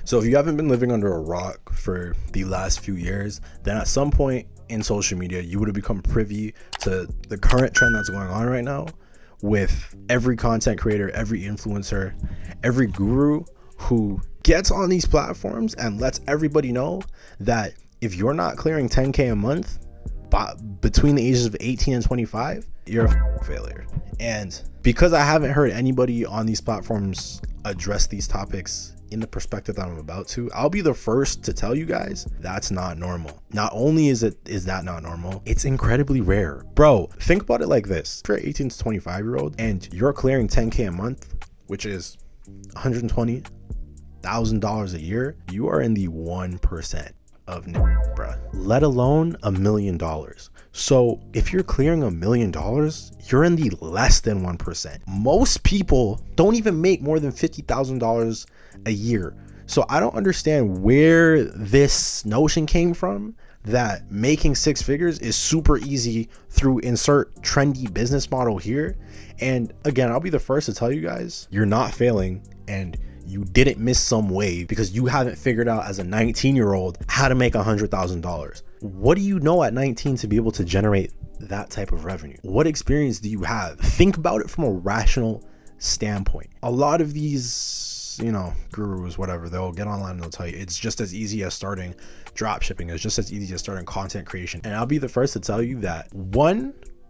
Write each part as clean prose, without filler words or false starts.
So if you haven't been living under a rock for the last few years, then at some point in social media, you would have become privy to the current trend that's going on right now with every content creator, every influencer, every guru who gets on these platforms and lets everybody know that if you're not clearing 10K a month between the ages of 18 and 25, you're a failure. And because I haven't heard anybody on these platforms address these topics in the perspective that I'm about to, I'll be the first to tell you guys that's not normal. Not only is that not normal, it's incredibly rare. Bro, think about it like this. If you're 18 to 25 year old and you're clearing 10K a month, which is $120,000 a year, you are in the 1% of bruh, let alone $1 million. So if you're clearing $1 million, you're in the less than 1%. Most people don't even make more than $50,000 a year. So I don't understand where this notion came from that making six figures is super easy through insert trendy business model here. And again, I'll be the first to tell you guys, you're not failing and you didn't miss some wave because you haven't figured out as a 19-year-old how to make $100,000. What do you know at 19 to be able to generate that type of revenue? What experience do you have? Think about it from a rational standpoint. A lot of these, gurus, whatever, they'll get online and they'll tell you it's just as easy as starting drop shipping. It's just as easy as starting content creation. And I'll be the first to tell you that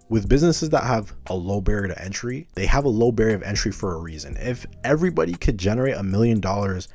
with businesses that have a low barrier to entry, they have a low barrier of entry for a reason. If everybody could generate $1 million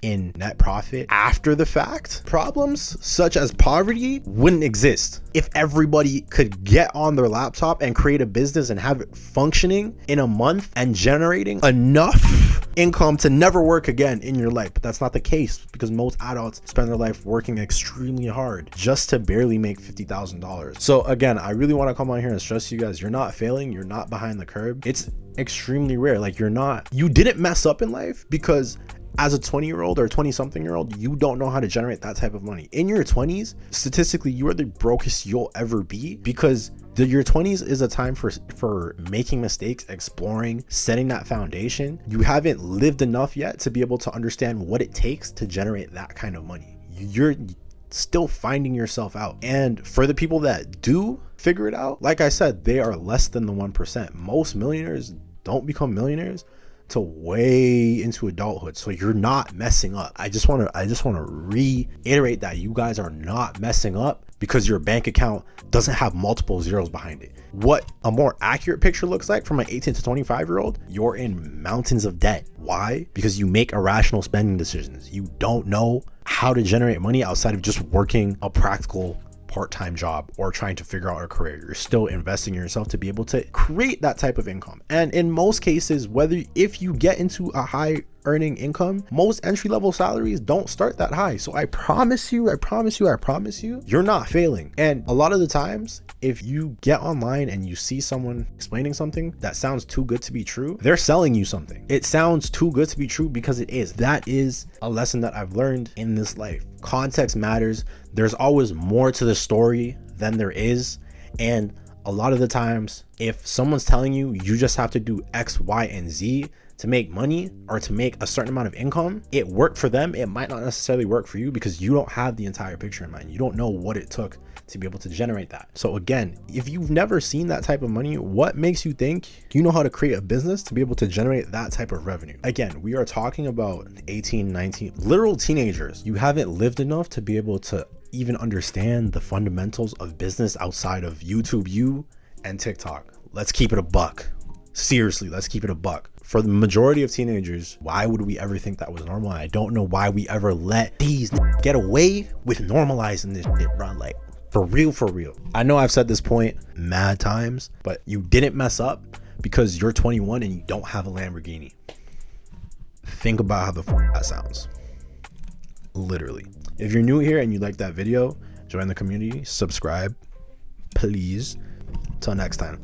in net profit after the fact, problems such as poverty wouldn't exist. If everybody could get on their laptop and create a business and have it functioning in a month and generating enough income to never work again in your life. But that's not the case because most adults spend their life working extremely hard just to barely make $50,000. So again, I really want to come on here and stress to you guys, you're not failing, you're not behind the curve. It's extremely rare. Like you didn't mess up in life because as a 20-year-old or 20-something-year-old, you don't know how to generate that type of money. In your 20s, statistically, you are the brokest you'll ever be because your 20s is a time for making mistakes, exploring, setting that foundation. You haven't lived enough yet to be able to understand what it takes to generate that kind of money. You're still finding yourself out. And for the people that do figure it out, like I said, they are less than the 1%. Most millionaires don't become millionaires till way into adulthood. So you're not messing up. I just want to reiterate that you guys are not messing up because your bank account doesn't have multiple zeros behind it. What a more accurate picture looks like from an 18 to 25 year old, you're in mountains of debt. Why? Because you make irrational spending decisions. You don't know how to generate money outside of just working a practical part-time job or trying to figure out a career. You're still investing in yourself to be able to create that type of income. And in most cases, if you get into a high earning income, most entry-level salaries don't start that high. So I promise you, you're not failing. And a lot of the times, if you get online and you see someone explaining something that sounds too good to be true, they're selling you something. It sounds too good to be true because it is. That is a lesson that I've learned in this life. Context matters. There's always more to the story than there is. And a lot of the times, if someone's telling you you just have to do X, Y, and Z to make money or to make a certain amount of income, it worked for them. It might not necessarily work for you because you don't have the entire picture in mind. You don't know what it took to be able to generate that. So again, if you've never seen that type of money, what makes you think you know how to create a business to be able to generate that type of revenue? Again, we are talking about 18, 19, literal teenagers. You haven't lived enough to be able to even understand the fundamentals of business outside of YouTube and TikTok. Let's keep it a buck. Seriously, let's keep it a buck. For the majority of teenagers, why would we ever think that was normal? I don't know why we ever let these get away with normalizing this shit, bro. Like, for real. I know I've said this point mad times, but you didn't mess up because you're 21 and you don't have a Lamborghini. Think about how the that sounds. Literally. If you're new here and you like that video, join the community, subscribe, please. Till next time.